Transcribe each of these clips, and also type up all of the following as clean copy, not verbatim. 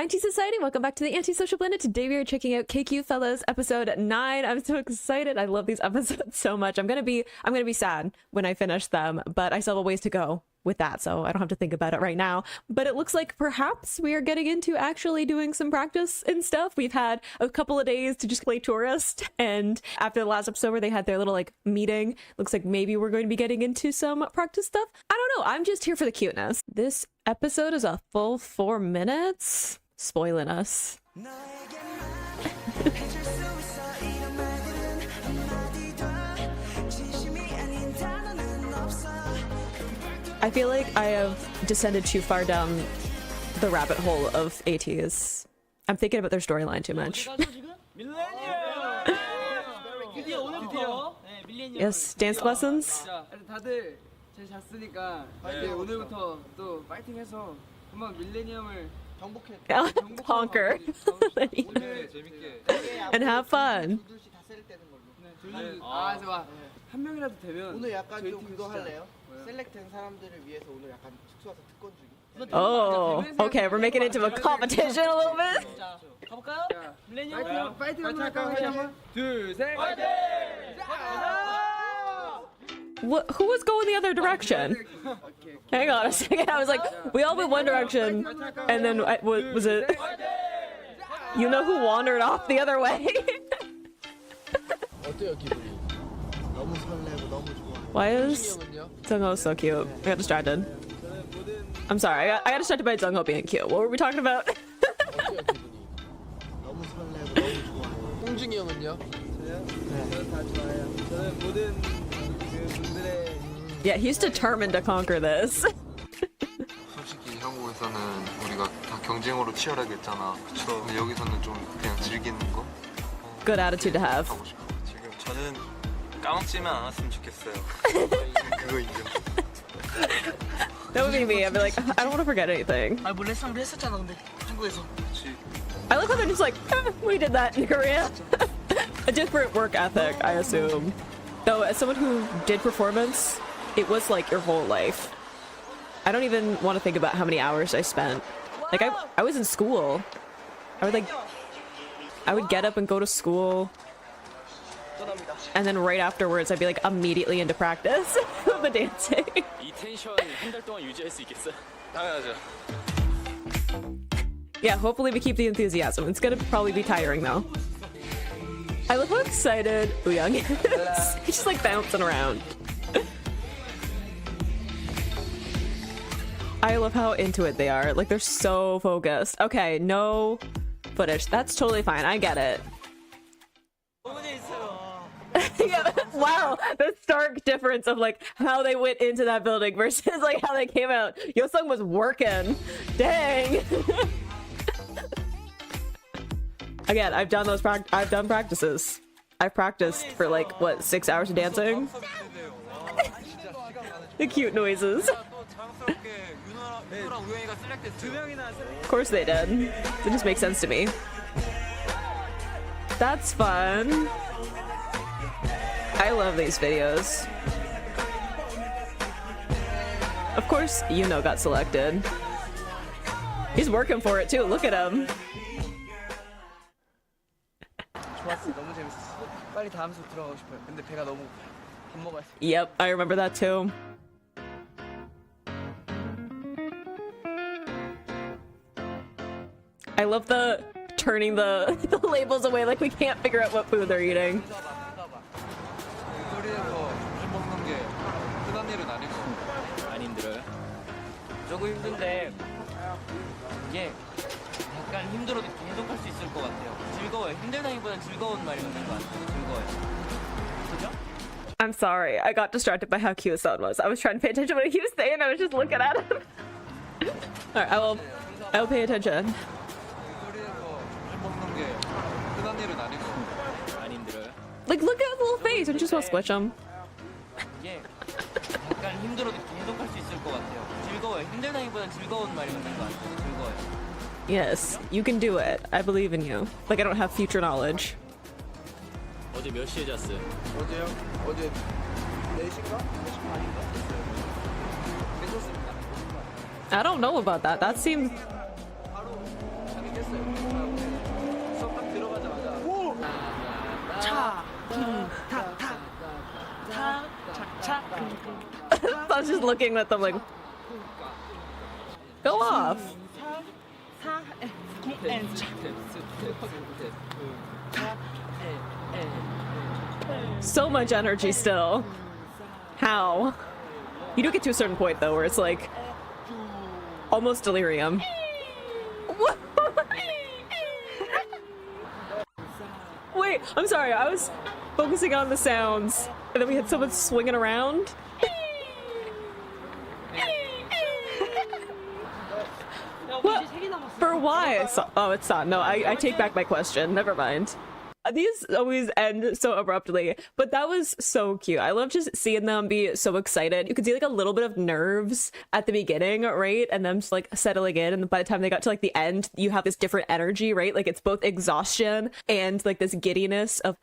Hi Tea Society, welcome back to the Antisocial Planet. Today we are checking out KQ Fellaz episode 9. I'm so excited. I love these episodes so much. I'm gonna be sad when I finish them, but I still have a ways to go with that, so I don't have to think about it right now. But it looks like perhaps we are getting into actually doing some practice and stuff. We've had a couple of days to just play tourist, and after the last episode where they had their little like meeting, looks like maybe we're going to be getting into some practice stuff. I don't know, I'm just here for the cuteness. This episode is a full 4 minutes, spoiling us. I feel like I have descended too far down the rabbit hole of ateez. I'm thinking about their storyline too much. Yes, dance lessons. Conquer and have fun. 한 명이라도 되면 오늘 약간 좀 그거 할래요? 셀렉된 사람들을 위해서 오늘 약간 숙소 와서 특권 주기. Oh, okay, we're making it into a competition a little bit. 자, 가볼까요? 밀레니엄 파이팅 한번 할까요? 둘, 셋. 파이팅! What? Who was going the other direction? Hang on a second. I was like, we all went one direction, and then was it? You know who wandered off the other way? 어때요 기분이? 너무 설레고 너무 좋아. Why is Jungho so cute? I got distracted. I'm sorry. I got distracted by Jungho being cute. What were we talking about? 어때요 기분이? 너무 설레고 너무 좋아. 홍중이 형은요? 저요? 저는 다 좋아요. 저는 모든 분들의 Yeah, he's determined to conquer this. 솔직히 한국에서는 우리가 다 경쟁으로 치열하게 했잖아. 그쵸? 근데 여기서는 좀 그냥 즐기는 거? Good attitude to have. 하고 싶어. 지금 저는 까먹지만 않았으면 좋겠어요. 그거 인정. That would be me. I'd be like, I don't want to forget anything. 아 원래 상대 했었잖아 근데 한국에서. 그렇지. I like how they're just like, we did that in Korea. A different work ethic, I assume. Though, as someone who did performance, it was like your whole life. I don't even want to think about how many hours I spent. Like, I was in school. I would get up and go to school. And then right afterwards, I'd be like immediately into practice of the dancing. 이 텐션 한 달 동안 유지할 수 있겠어? 당연하죠. Yeah, hopefully we keep the enthusiasm. It's gonna probably be tiring though. I love how excited Uyang is. He's just like bouncing around. I love how into it they are. Like they're so focused. Okay, no footage. That's totally fine. I get it. Yeah, wow, the stark difference of like how they went into that building versus like how they came out. Yosung was working. Dang. Again, I've done practices. I've practiced for like what, 6 hours of dancing. The cute noises. Of course they did. It just makes sense to me. That's fun. I love these videos. Of course, Yuno got selected. He's working for it too. Look at him. 좋았어 너무 재밌었어. 빨리 다음 수 들어가고 싶어요. 근데 배가 너무 밥 먹어야 돼. Yep, I remember that too. I love the turning the labels away like we can't figure out what food they're eating. 소리에서 술 먹는 게 흔한 일은 아니고. 안 힘들어요? 조금 힘든데 이게 약간 힘들어도 계속 할 수 있을 것 같아요. 즐거워요. 힘들다기보다는 즐거운 말이 맞는 것 같아요. 즐거워요. 그죠? I'm sorry, I got distracted by how cute Son was. I was trying to pay attention to what he was saying. I was just looking at him. Alright, I will pay attention. 소리에서 술 먹는 게 흔한 일은 아니고. 안 힘들어요? Like, look at his little face. Don't you just want to squish him? 이게 약간 힘들어도 계속 할 수 있을 것 같아요. 즐거워요. 힘들다기보다는 즐거운 말이 맞는 것 같아요. 즐거워요. Yes, you can do it. I believe in you. Like, I don't have future knowledge. 어제 몇 시에 잤어요? 어제요? 어제 4시인가? 4시 반인가? 괜찮습니다. I don't know about that. That seems... 바로 자기 just looking at them like, go off. So much energy still. How? You do get to a certain point though where it's like almost delirium. Wait, I'm sorry, I was focusing on the sounds and then we had someone swinging around. What? For why? Oh, it's not. No, I take back my question. Never mind. These always end so abruptly, but that was so cute. I love just seeing them be so excited. You could see like a little bit of nerves at the beginning, right? And them just like settling in. And by the time they got to like the end, you have this different energy, right? Like it's both exhaustion and like this giddiness of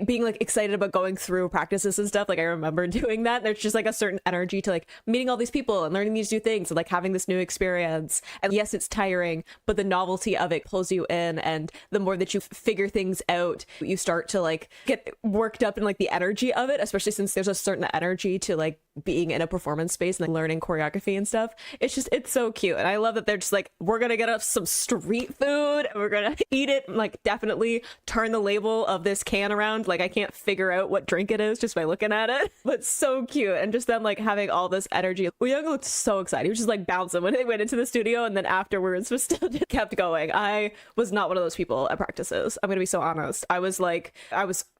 being like excited about going through practices and stuff. Like I remember doing that. There's just like a certain energy to like meeting all these people and learning these new things and like having this new experience. And yes, it's tiring, but the novelty of it pulls you in. And the more that you figure things out, you start to like get worked up in like the energy of it, especially since there's a certain energy to like being in a performance space and like learning choreography and stuff. It's so cute. And I love that they're just like, we're gonna get us some street food and we're gonna eat it and like definitely turn the label of this can around. Like I can't figure out what drink it is just by looking at it, but so cute. And just them like having all this energy. Young looked so excited. He was just like bouncing when they went into the studio, and then afterwards was still just kept going. I was not one of those people at practices. I'm gonna be so honest. I was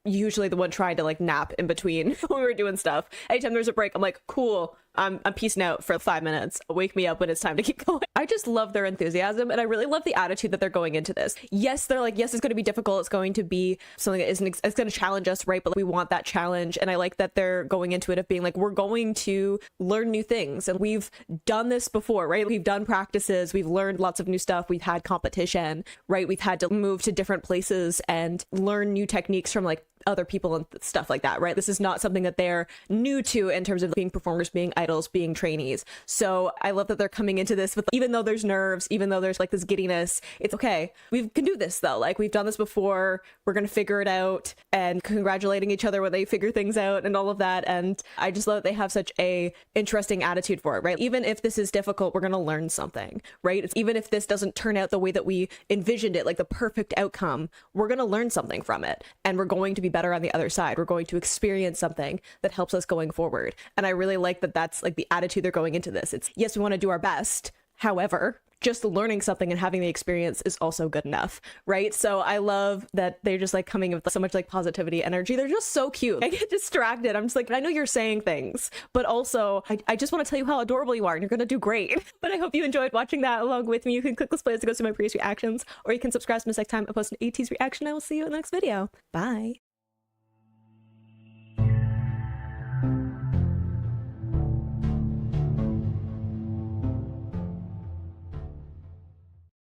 usually the one trying to like nap in between when we were doing stuff. Anytime there's a break, I'm like, cool, I'm peacing out for 5 minutes. Wake me up when it's time to keep going. I just love their enthusiasm, and I really love the attitude that they're going into this. Yes, they're like, yes, it's going to be difficult. It's going to be something that it's going to challenge us, right? But like, we want that challenge. And I like that they're going into it of being like, we're going to learn new things. And we've done this before, right? We've done practices. We've learned lots of new stuff. We've had competition, right? We've had to move to different places and learn new techniques from like other people and stuff like that, right? This is not something that they're new to in terms of being performers, being idols, being trainees. So I love that they're coming into this with, even though there's nerves, even though there's like this giddiness, it's okay. We can do this though. Like we've done this before. We're going to figure it out, and congratulating each other when they figure things out and all of that. And I just love that they have such a interesting attitude for it, right? Even if this is difficult, we're going to learn something, right? It's even if this doesn't turn out the way that we envisioned it, like the perfect outcome, we're going to learn something from it. And we're going to be better on the other side. We're going to experience something that helps us going forward. And I really like that that's like the attitude they're going into this. It's, yes, we want to do our best. However, just learning something and having the experience is also good enough, right? So I love that they're just like coming with so much like positivity, energy. They're just so cute. I get distracted. I'm just like, I know you're saying things, but also I just want to tell you how adorable you are and you're going to do great. But I hope you enjoyed watching that along with me. You can click this playlist to go see my previous reactions, or you can subscribe to miss next time I post an ateez reaction. I will see you in the next video. Bye.